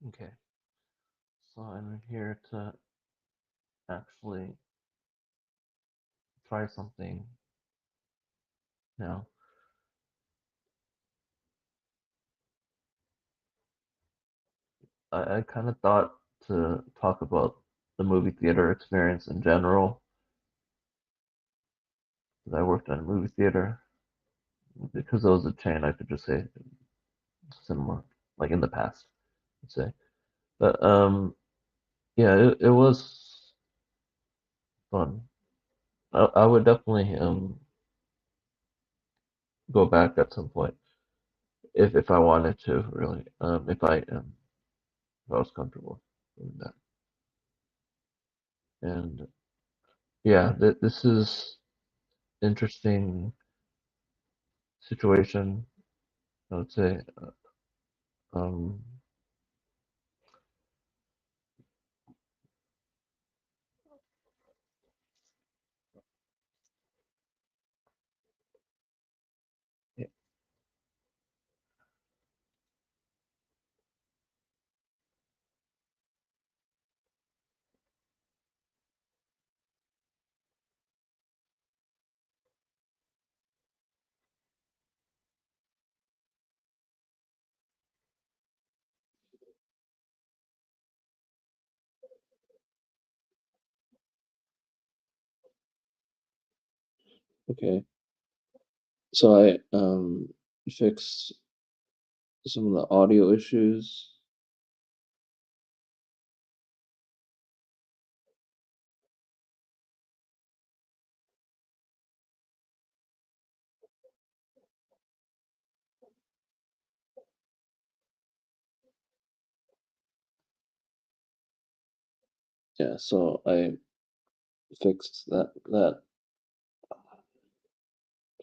Okay, so I'm here to actually try something now. I kind of thought to talk about the movie theater experience in general, because I worked in a movie theater. Because it was a chain, I could just say similar, like in the past, I'd say. But yeah, it was fun. I would definitely go back at some point if I wanted to, really. If I was comfortable doing that. And yeah, this is interesting situation, I would say. Um, yeah, okay. So I fixed some of the audio issues. Yeah, so I fixed that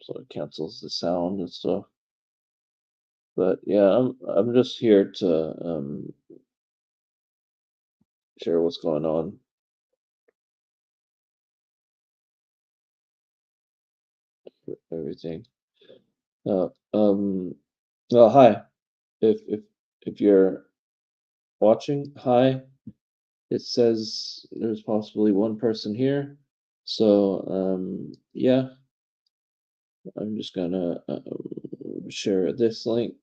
so it cancels the sound and stuff. But yeah, I'm just here to share what's going on with everything. Uh, um, well, hi. If you're watching, hi. It says there's possibly one person here. So yeah, I'm just gonna share this link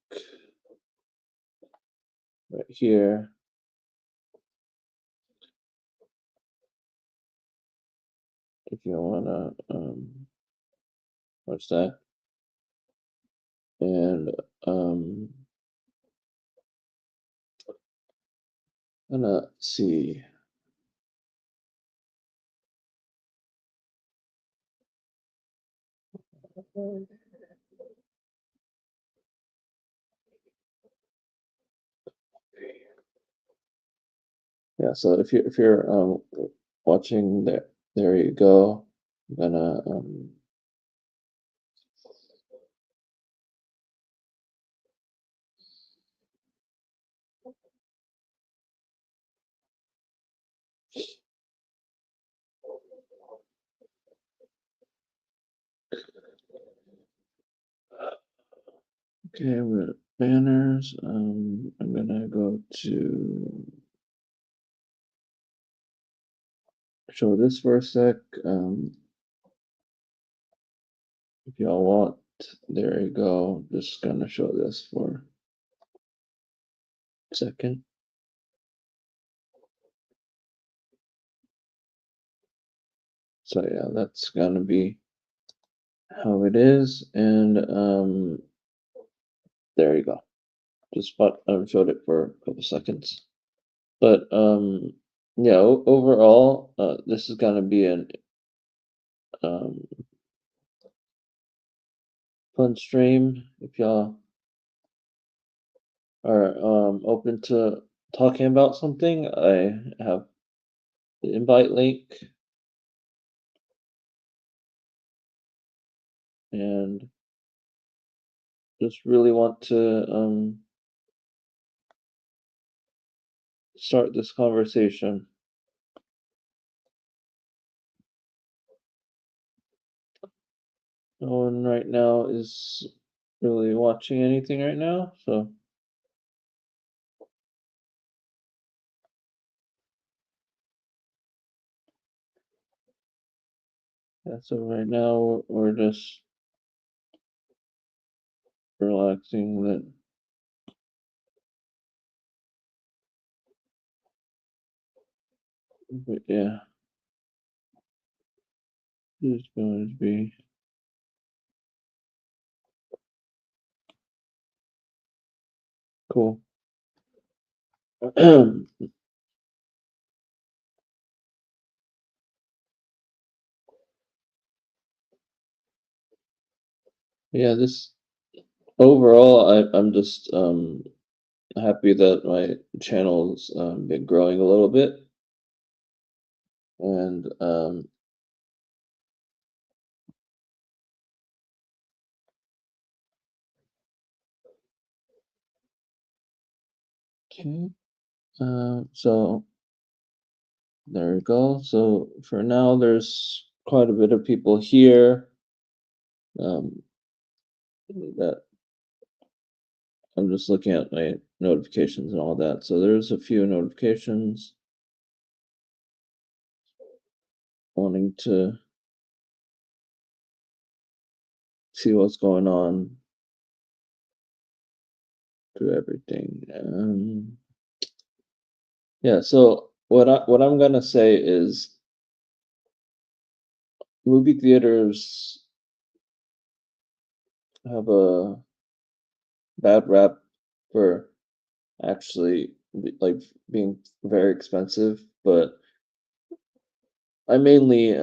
right here if you wanna watch that. And um, gonna see. Yeah, so if you're watching there, there you go. I'm gonna okay, I'm gonna banners. I'm gonna go to show this for a sec. If y'all want, there you go. Just gonna show this for a second. So yeah, that's gonna be how it is, and there you go. Just showed it for a couple seconds, but yeah. Overall, this is gonna be an um fun stream. If y'all are open to talking about something, I have the invite link, and just really want to start this conversation. No one right now is really watching anything right now, so Yeah, so right now we're just relaxing that, but yeah, it's going to be cool. Yeah, this overall, I'm just happy that my channel's been growing a little bit, and okay, so there we go. So for now, there's quite a bit of people here. Um, that I'm just looking at my notifications and all that. So there's a few notifications wanting to see what's going on to everything. Yeah, so what I'm gonna say is movie theaters have a bad rap for actually like being very expensive, but I mainly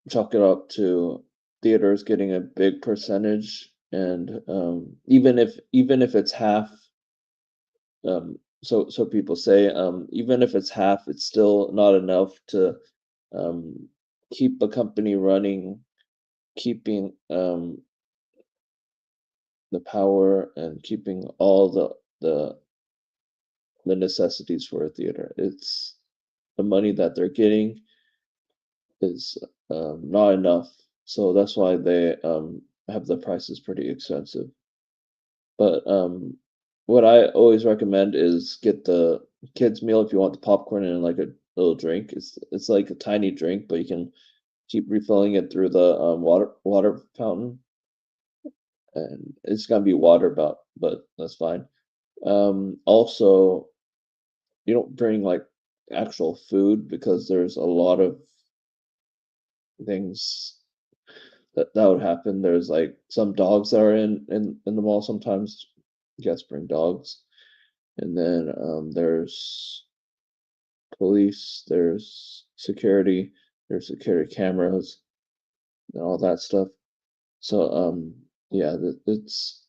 chalk it up to theaters getting a big percentage, and even if it's half, so people say, even if it's half, it's still not enough to um, keep a company running, keeping the power and keeping all the the necessities for a theater. It's the money that they're getting is not enough, so that's why they have the prices pretty expensive. But what I always recommend is get the kids meal if you want the popcorn and like a little drink. It's like a tiny drink, but you can keep refilling it through the water fountain, and it's gonna be water, but that's fine. Also, you don't bring like actual food because there's a lot of things that would happen. There's like some dogs that are in the mall sometimes. Guests bring dogs, and then there's police, there's security cameras, and all that stuff. So yeah, it's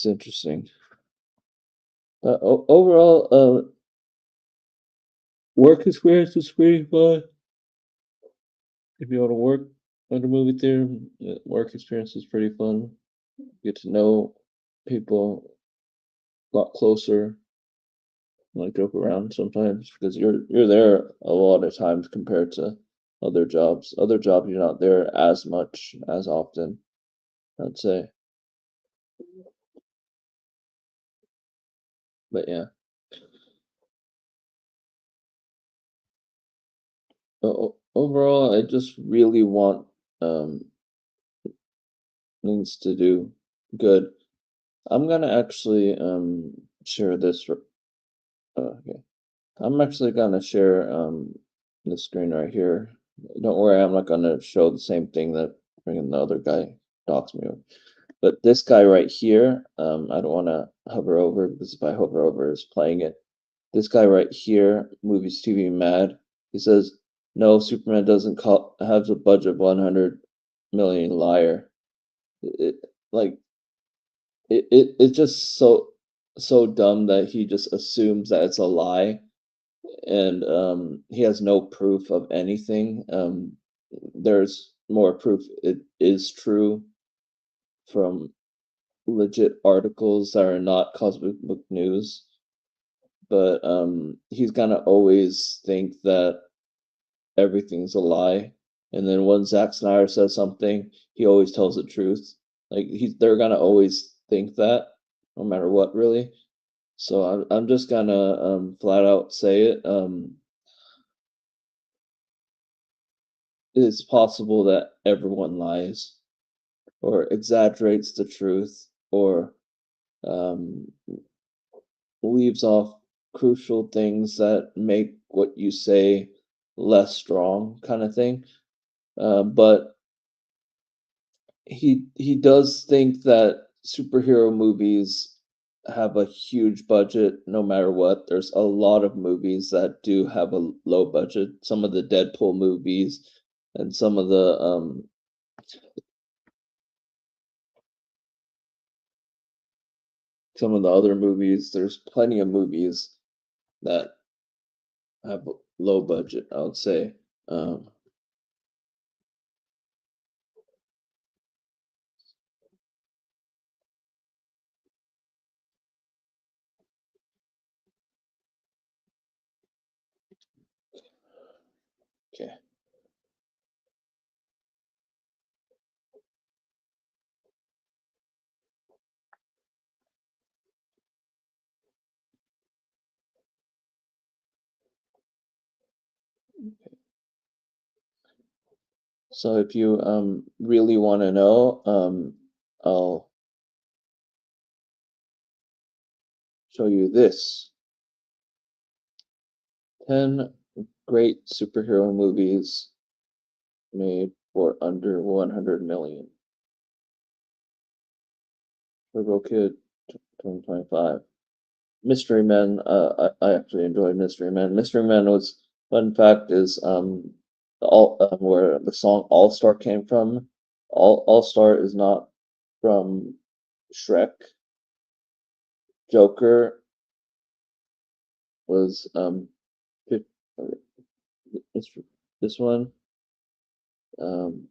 interesting. Overall, work experience is pretty fun. If you want to work at a movie theater, work experience is pretty fun. Get to know people a lot closer, like joke around sometimes because you're there a lot of times compared to other jobs. Other jobs you're not there as much as often, I'd say. But yeah, overall, I just really want things to do good. I'm gonna actually share this. Okay, I'm actually gonna share the screen right here. Don't worry, I'm not gonna show the same thing that freaking the other guy docs me with. But this guy right here, I don't want to hover over because if I hover over, it's playing it. This guy right here, Movies TV Mad, he says, "No, Superman doesn't have a budget of 100 million. Liar." It, like it's just so dumb that he just assumes that it's a lie, and he has no proof of anything. There's more proof it is true from legit articles that are not comic book news, but he's gonna always think that everything's a lie. And then when Zack Snyder says something, he always tells the truth. Like they're gonna always think that, no matter what, really. So I'm just gonna flat out say it. it's possible that everyone lies or exaggerates the truth or um, leaves off crucial things that make what you say less strong, kind of thing. But he does think that superhero movies have a huge budget no matter what. There's a lot of movies that do have a low budget. Some of the Deadpool movies and some of the other movies. There's plenty of movies that have low budget, I would say. Um, okay. So if you really want to know, I'll show you this. 10 great superhero movies made for under 100 million. Turbo Kid 2025. Mystery Men, I actually enjoyed Mystery Men. Mystery Men was, fun fact is, where the song All Star came from. All Star is not from Shrek. Joker was this, this one, um,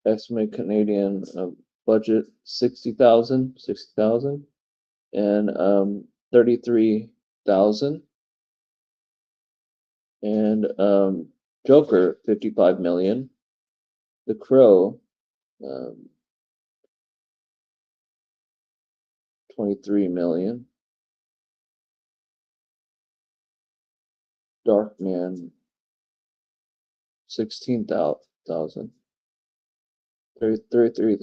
estimate Canadian budget 60,000, and 33,000, and Joker 55 million, The Crow um, 23 million, Darkman 16,000, 33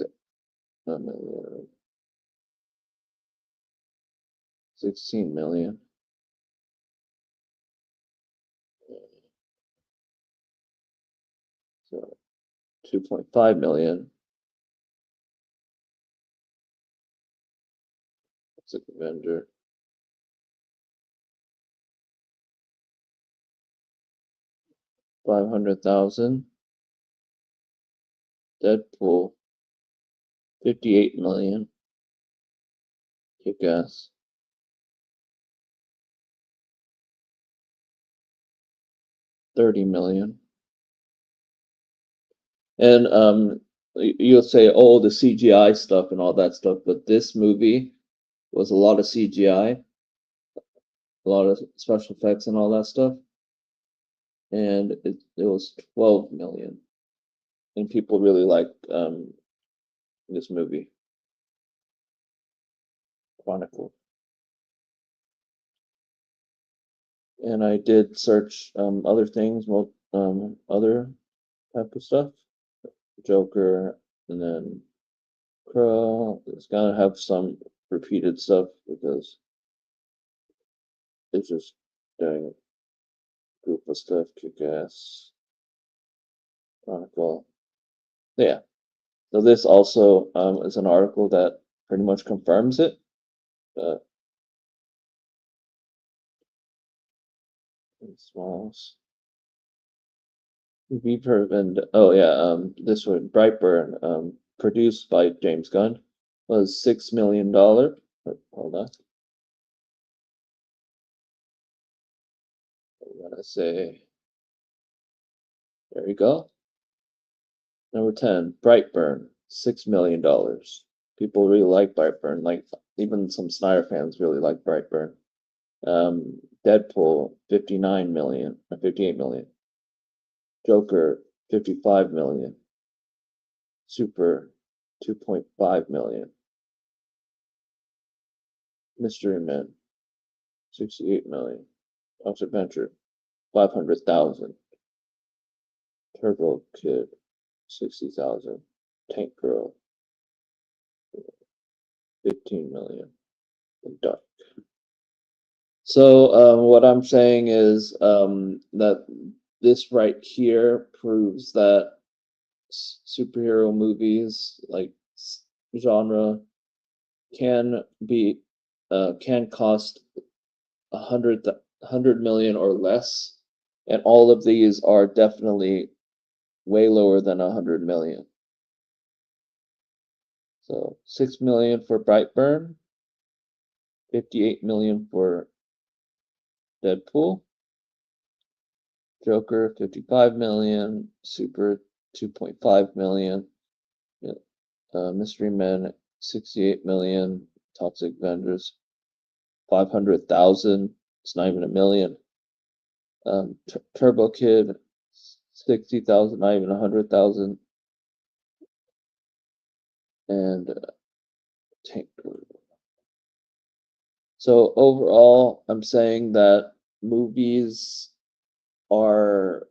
16 million. So 2.5 million. It's like Avenger. 500,000. Deadpool 58 million. Kick ass 30 million. And you'll say, oh, the CGI stuff and all that stuff, but this movie was a lot of CGI, a lot of special effects and all that stuff, and it was 12 million, and people really like this movie, Chronicle. And I did search other things, well, other type of stuff, Joker, and then Crow. It's gonna have some repeated stuff because it's just doing a group of stuff, kick ass, Chronicle. Yeah. So this also is an article that pretty much confirms it. Uh, Smalls. We've heard, and oh yeah, this one, Brightburn, produced by James Gunn, was $6 million. Hold on, I'm gonna say, there you go. Number 10, Brightburn, $6 million. People really like Brightburn, like even some Snyder fans really like Brightburn. Deadpool, 59 million, 58 million. Joker, 55 million. Super, 2.5 million. Mystery Men, 68 million. House Adventure, 500,000. Turbo Kid, 60,000. Tank Girl, 15 million. Done. So what I'm saying is that this right here proves that superhero movies like genre can be can cost 100 million or less, and all of these are definitely way lower than 100 million. So 6 million for Brightburn, 58 million for Deadpool, Joker 55 million, Super 2.5 million, Mystery Men 68 million, Toxic Avengers 500,000. It's not even a million. Turbo Kid 60,000, not even 100,000, and Tank Girl. So overall, I'm saying that movies are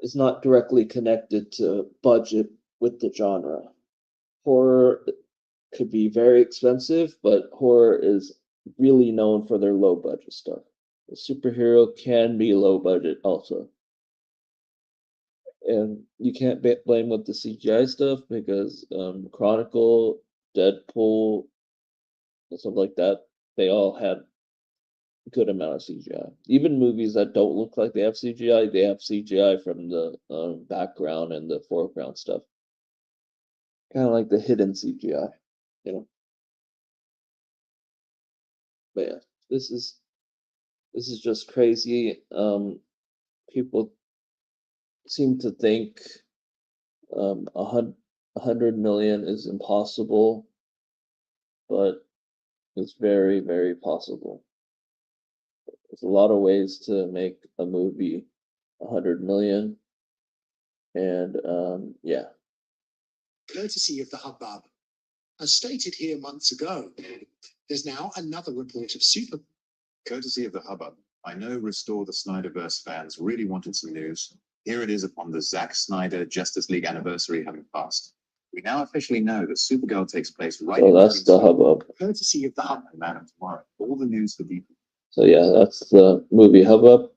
is not directly connected to budget with the genre. Horror could be very expensive, but horror is really known for their low budget stuff. A superhero can be low budget also. And you can't blame with the CGI stuff because Chronicle, Deadpool, and stuff like that, they all had a good amount of CGI. Even movies that don't look like they have CGI from the background and the foreground stuff. Kind of like the hidden CGI, you know. But yeah, this is just crazy. People seem to think 100 million is impossible, but it's very, very possible. There's a lot of ways to make a movie 100 million, and yeah. Courtesy of the hubbub. As stated here months ago, there's now another report of super. Courtesy of the hubbub. I know Restore the Snyderverse fans really wanted some news. Here it is upon the Zack Snyder Justice League anniversary having passed. We now officially know that Supergirl takes place right So that's the hubbub. Courtesy of the hubbub. And Man of Tomorrow. All the news for people. So yeah, that's the movie hubbub.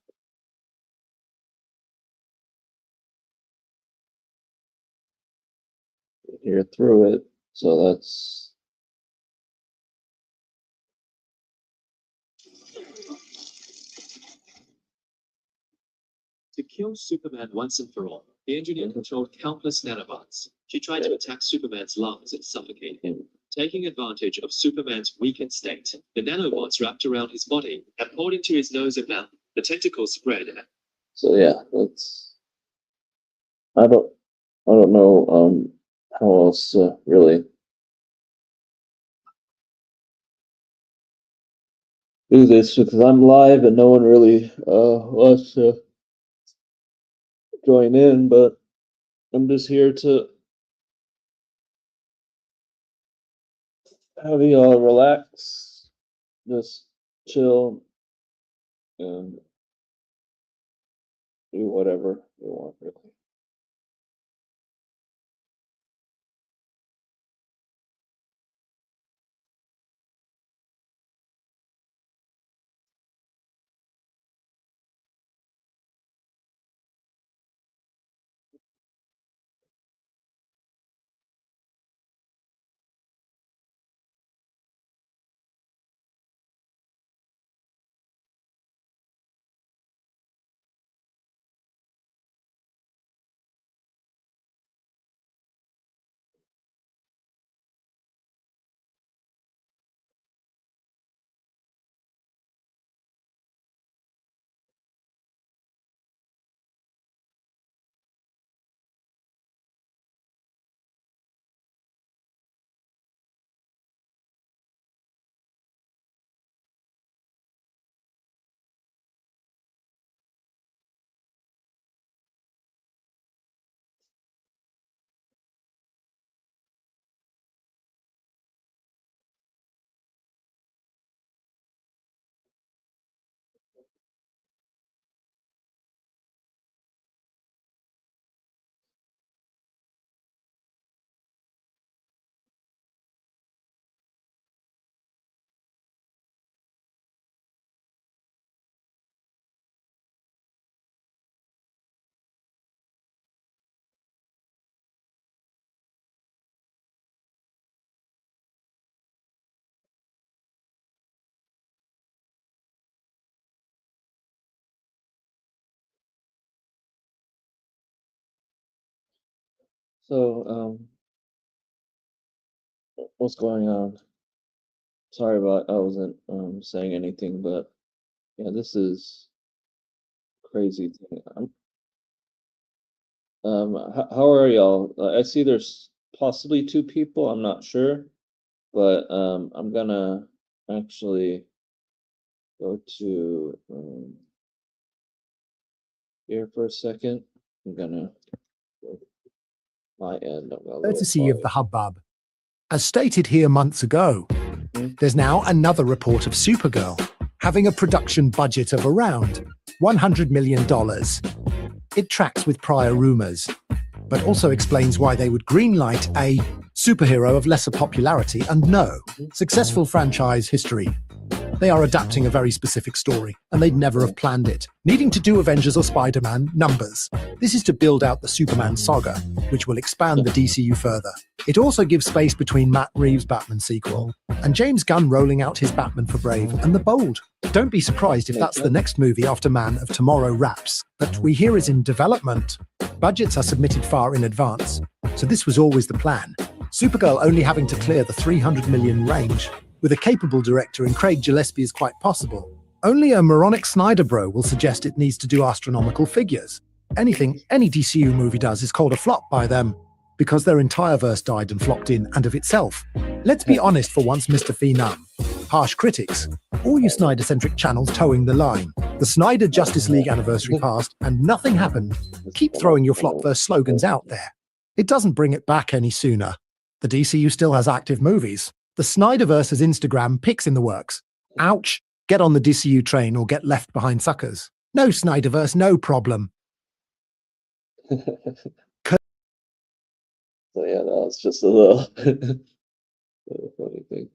Hear through it. So that's to kill Superman once and for all. The engineer controlled countless nanobots. She tried to attack Superman's lungs and suffocate him. Taking advantage of Superman's weakened state, the nanobots wrapped around his body and poured into his nose and mouth. The tentacles spread. so yeah, that's I don't know how else really do this because I'm live and no one really wants to join in, but I'm just here to have you all relax, just chill, and do whatever you want, really. So, what's going on? Sorry about I wasn't saying anything, but yeah, this is crazy thing. How are y'all? I see there's possibly two people. I'm not sure, but I'm gonna actually go to here for a second. I'm gonna go my end. I'm gonna Courtesy of the hubbub. As stated here months ago, there's now another report of Supergirl having a production budget of around $100 million. It tracks with prior rumors, but also explains why they would greenlight a superhero of lesser popularity and no successful franchise history. They are adapting a very specific story, and they'd never have planned it, needing to do Avengers or Spider-Man numbers. This is to build out the Superman saga, which will expand the DCU further. It also gives space between Matt Reeves' Batman sequel and James Gunn rolling out his Batman for Brave and the Bold. Don't be surprised if that's the next movie after Man of Tomorrow wraps, that we hear is in development. Budgets are submitted far in advance, so this was always the plan. Supergirl only having to clear the 300 million range. With a capable director in Craig Gillespie is quite possible. Only a moronic Snyder bro will suggest it needs to do astronomical figures. Anything any DCU movie does is called a flop by them, because their entire verse died and flopped in and of itself. Let's be honest for once, Mr. Phenom. Harsh critics, all you Snyder-centric channels towing the line. The Snyder Justice League anniversary passed and nothing happened. Keep throwing your flop verse slogans out there. It doesn't bring it back any sooner. The DCU still has active movies. The Snyderverse has Instagram pics in the works. Ouch, get on the DCU train or get left behind suckers. No Snyderverse, no problem. So yeah, that was just a little, little funny thing.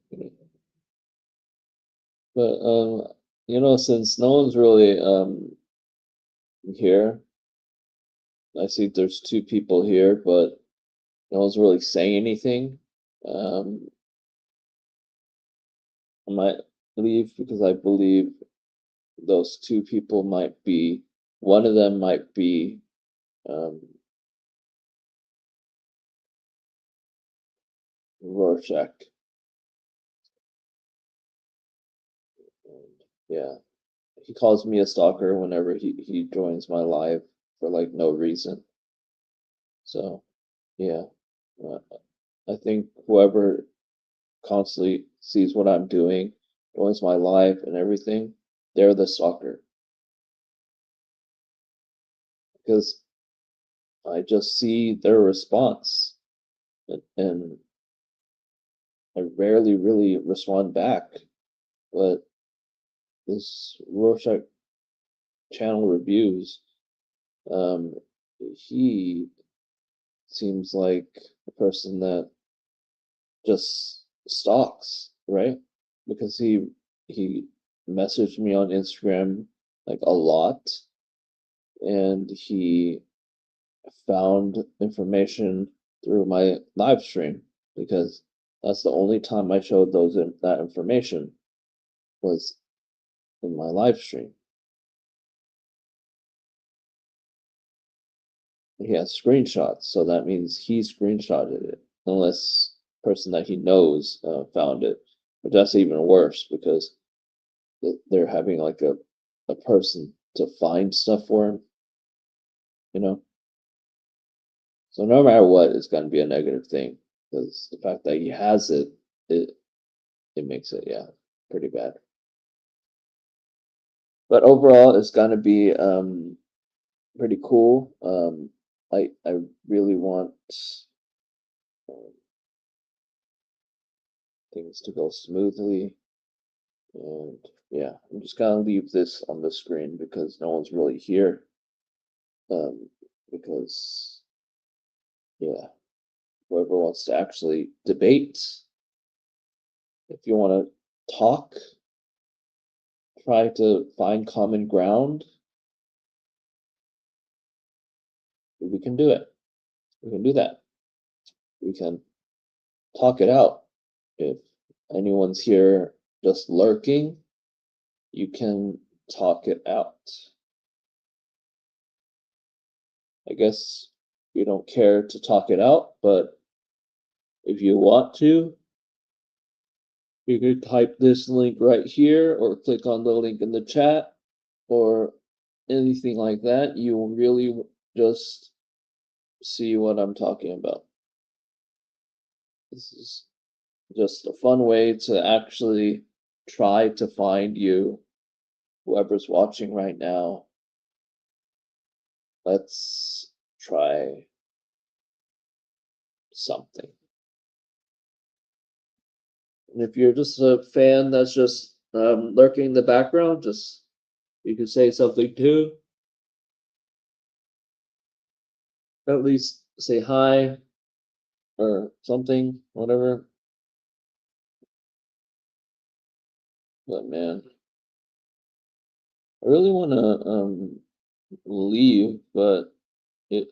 But since no one's really here, I see there's two people here, but no one's really saying anything. I might leave because I believe those two people might be, one of them might be Rorschach. And, yeah, he calls me a stalker whenever he joins my live for like no reason. So yeah, I think whoever constantly sees what I'm doing, joins my live and everything, they're the stalker. Because I just see their response and I rarely really respond back. But this Rorschach channel reviews, he seems like a person that just stalks, right? Because he messaged me on Instagram like a lot, and he found information through my live stream, because that's the only time I showed that information was in my live stream. He has screenshots, so that means he screenshotted it, unless person that he knows found it. But that's even worse, because they're having like a person to find stuff for him, you know? So no matter what, it's going to be a negative thing, because the fact that he has it makes it, yeah, pretty bad. But overall, it's going to be pretty cool. I really want things to go smoothly, and yeah, I'm just gonna leave this on the screen because no one's really here. Because yeah, whoever wants to actually debate, if you want to talk, try to find common ground, we can do it. We can do that. We can talk it out. If anyone's here just lurking, you can talk it out. I guess we don't care to talk it out, but if you want to, you could type this link right here or click on the link in the chat or anything like that. You will really just see what I'm talking about. This is just a fun way to actually try to find you, whoever's watching right now. Let's try something. And if you're just a fan that's just lurking in the background, just you can say something too. At least say hi or something, whatever. But man, I really want to leave, but it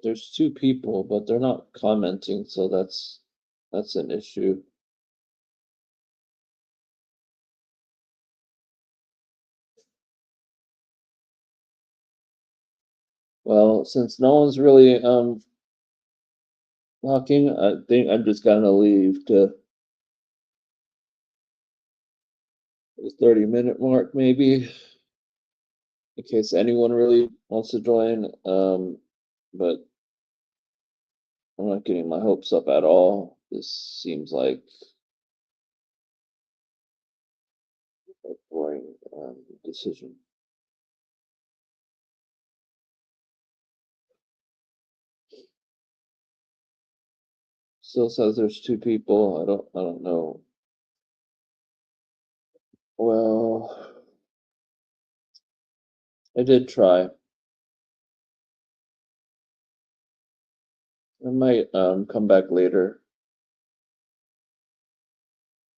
there's 2 people, but they're not commenting, so that's an issue. Well, since no one's really talking, I think I'm just gonna leave to the 30-minute mark maybe, in case anyone really wants to join. But I'm not getting my hopes up at all. This seems like a boring decision. Still says there's 2 people. I don't know. Well, I did try. I might come back later.